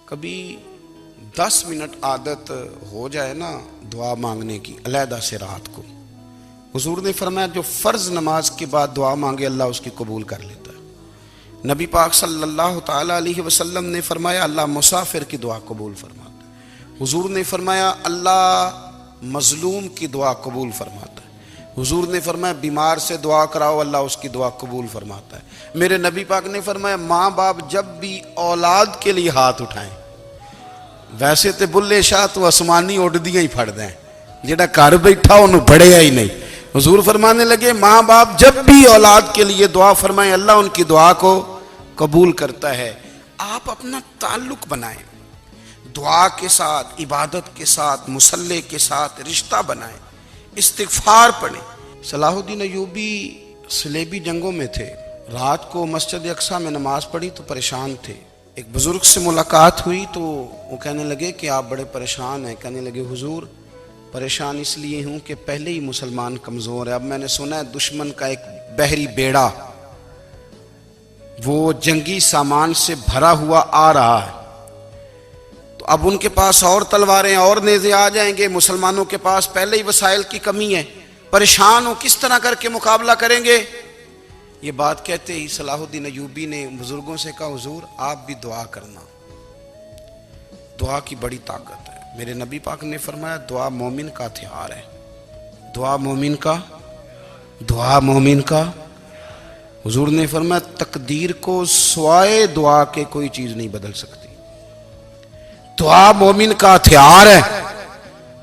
कभी 10 मिनट आदत हो जाए ना दुआ मांगने की अलहदा से रात को, हुजूर ने फरमाया जो फ़र्ज नमाज के बाद दुआ मांगे अल्लाह उसकी कबूल कर लेता है। नबी पाक सल्लल्लाहु ताला अलैहि वसल्लम ने फरमाया अल्लाह मुसाफिर की दुआ कबूल फरमाता है। हुजूर ने फरमाया अल्लाह मजलूम की दुआ कबूल फरमाता है। हुजूर ने फरमाया बीमार से दुआ कराओ अल्लाह उसकी दुआ कबूल फरमाता है। मेरे नबी पाक ने फरमाया माँ बाप जब भी औलाद के लिए हाथ उठाएं, वैसे तो बुल्ले शाह तो आसमानी उड़दियां ही फड़ दें, जेड़ा घर बैठा उन्होंने बढ़िया ही नहीं। हुजूर फरमाने लगे माँ बाप जब भी औलाद के लिए दुआ फरमाएं अल्लाह उनकी दुआ को कबूल करता है। आप अपना ताल्लुक बनाएं दुआ के साथ, इबादत के साथ, मुसल्ले के साथ रिश्ता बनाएं, इस्तिगफार पढ़ें। सलाहुद्दीन अय्यूबी सलेबी जंगों में थे, रात को मस्जिद अक्सा में नमाज पढ़ी तो परेशान थे। एक बुजुर्ग से मुलाकात हुई तो वो कहने लगे कि आप बड़े परेशान हैं। कहने लगे हुजूर परेशान इसलिए हूँ कि पहले ही मुसलमान कमज़ोर है, अब मैंने सुना है दुश्मन का एक बहरी बेड़ा वो जंगी सामान से भरा हुआ आ रहा है, तो अब उनके पास और तलवारें और नेज़े आ जाएंगे, मुसलमानों के पास पहले ही वसाइल की कमी है, परेशान हो किस तरह करके मुकाबला करेंगे। ये बात कहते ही सलाहुद्दीन अय्यूबी ने बुजुर्गों से कहा हुजूर आप भी दुआ करना, दुआ की बड़ी ताकत है। मेरे नबी पाक ने फरमाया दुआ मोमिन का हथियार है, दुआ मोमिन का। हुजूर ने फरमाया तकदीर को सिवाय दुआ के कोई चीज नहीं बदल सकती। दुआ मोमिन का हथियार है,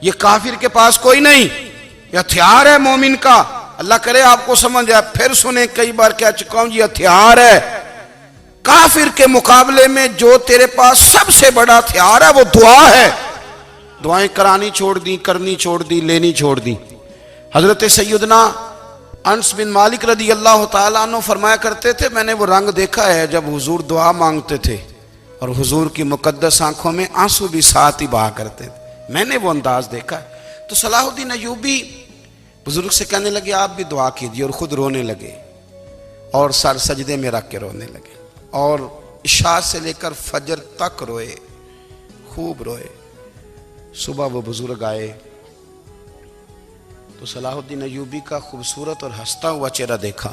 ये काफिर के पास कोई नहीं, ये हथियार है मोमिन का। अल्लाह करे आपको समझ आए, फिर सुने कई बार कह चुका हूं, ये हथियार है। काफिर के मुकाबले में जो तेरे पास सबसे बड़ा हथियार है वो दुआ है। दुआएं करानी छोड़ दी, करनी छोड़ दी, लेनी छोड़ दी। हजरत सैयदना अनस बिन मालिक रदी अल्लाह तआला अन्हु फरमाया करते थे मैंने वो रंग देखा है जब हुजूर दुआ मांगते थे और हुजूर की मुकद्दस आंखों में आंसू भी साथ ही बहा करते थे, मैंने वो अंदाज देखा है। तो सलाहुद्दीन अय्यूबी बुजुर्ग से कहने लगे आप भी दुआ कीजिए, और खुद रोने लगे और सर सजदे में रख के रोने लगे और इशा से लेकर फजर तक रोए, खूब रोए। सुबह वो बुजुर्ग आए तो सलाहुद्दीन अय्यूबी का खूबसूरत और हंसता हुआ चेहरा देखा।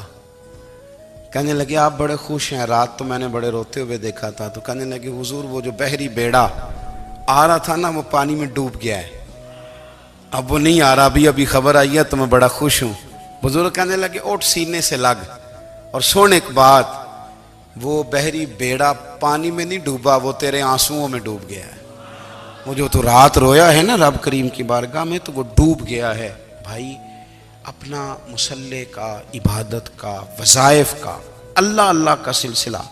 कहने लगे आप बड़े खुश हैं, रात तो मैंने बड़े रोते हुए देखा था। तो कहने लगे हुजूर वो जो बहरी बेड़ा आ रहा था ना वो पानी में डूब गया है, अब वो नहीं आ रहा, अभी खबर आई है तो मैं बड़ा खुश हूं। बुजुर्ग कहने लगे उठ सीने से लग, और सोने के बाद वो बहरी बेड़ा पानी में नहीं डूबा, वो तेरे आंसुओं में डूब गया है। वो जो तू रात रोया है ना रब करीम की बारगाह में, तो वो डूब गया है। भाई अपना मुसल्ले का, इबादत का, वज़ाइफ का, अल्लाह अल्लाह का सिलसिला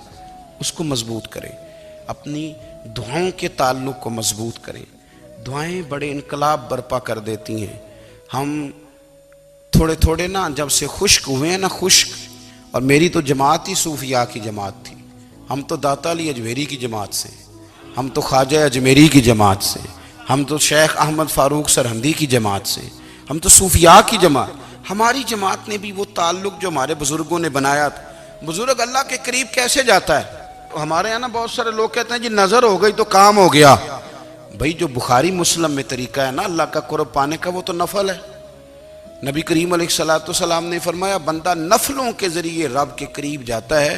उसको मजबूत करें, अपनी दुआओं के ताल्लुक़ को मजबूत करें। दुआएं बड़े इनकलाब बर्पा कर देती हैं। हम थोड़े थोड़े ना जब से खुश्क हुए हैं ना, खुश्क, और मेरी तो जमात ही सूफिया की जमात थी, हम तो दाता अली अजमेरी की जमात से, हम तो ख्वाजा अजमेरी की जमात से, हम तो शेख अहमद फ़ारूक सरहंदी की जमात से, हम तो सूफिया की जमात। हमारी जमात ने भी वो ताल्लुक़ जो हमारे बुज़ुर्गों ने बनाया था। बुज़ुर्ग अल्लाह के करीब कैसे जाता है? तो हमारे यहाँ ना बहुत सारे लोग कहते हैं जी नज़र हो गई तो काम हो गया। भाई जो बुखारी मुस्लिम में तरीका है ना अल्लाह का कुर्ब पाने का, वो तो नफल है। नबी करीम अलैहिस्सलाम ने फरमाया बंदा नफलों के जरिए रब के करीब जाता है,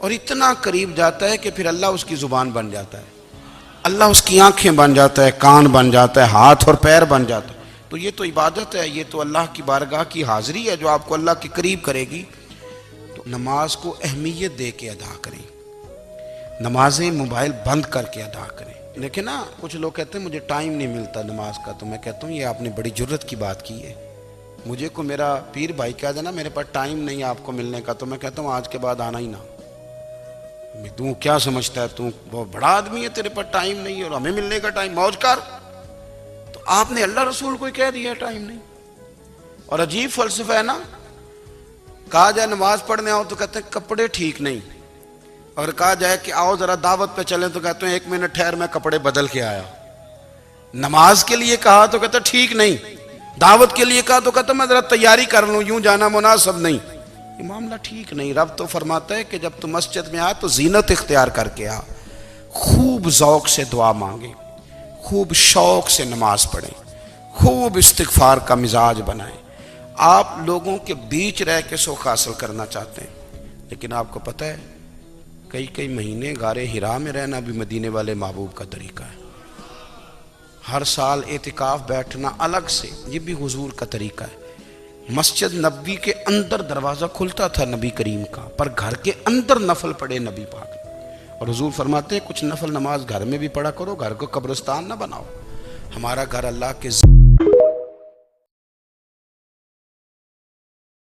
और इतना करीब जाता है कि फिर अल्लाह उसकी जुबान बन जाता है, अल्लाह उसकी आंखें बन जाता है, कान बन जाता है, हाथ और पैर बन जाता है। तो ये तो इबादत है, ये तो अल्लाह की बारगाह की हाजिरी है जो आपको अल्लाह के करीब करेगी। तो नमाज को अहमियत दे के अदा करें, नमाजें मोबाइल बंद करके अदा करें। देखिए ना कुछ लोग कहते हैं मुझे टाइम नहीं मिलता नमाज का, तो मैं कहता हूँ ये आपने बड़ी जुर्रत की बात की है। मुझे को मेरा पीर भाई कह देना मेरे पास टाइम नहीं है आपको मिलने का, तो मैं कहता हूँ आज के बाद आना ही ना। तू क्या समझता है, तू बहुत बड़ा आदमी है, तेरे पास टाइम नहीं है और हमें मिलने का टाइम, मौज कर। तो आपने अल्लाह रसूल को कह दिया टाइम नहीं। और अजीब फलसफा है ना, कहा जाए नमाज पढ़ने आओ तो कहते हैं कपड़े ठीक नहीं, और कहा जाए कि आओ जरा दावत पे चले तो कहते हैं 1 मिनट ठहर मैं कपड़े बदल के आया। नमाज के लिए कहा तो कहते ठीक नहीं, दावत के लिए कहा तो कहते मैं जरा तैयारी कर लूं, यूं जाना मुनासिब नहीं। ये मामला ठीक नहीं। रब तो फरमाता है कि जब तू मस्जिद में आ तो जीनत इख्तियार करके आ, खूब ज़ौक़ से दुआ मांगे, खूब शौक़ से नमाज पढ़ें, खूब इस्तिग़फ़ार का मिजाज बनाएं। आप लोगों के बीच रह के सुख हासिल करना चाहते हैं, लेकिन आपको पता है कई कई महीने गारे हिरा में रहना भी मदीने वाले महबूब का तरीका है। हर साल एतिकाफ बैठना अलग से, ये भी हुजूर का तरीका है। मस्जिद नबी के अंदर दरवाज़ा खुलता था नबी करीम का, पर घर के अंदर नफल पढ़े नबी पाक। और हुजूर फरमाते कुछ नफल नमाज घर में भी पढ़ा करो, घर को कब्रिस्तान ना बनाओ। हमारा घर अल्लाह के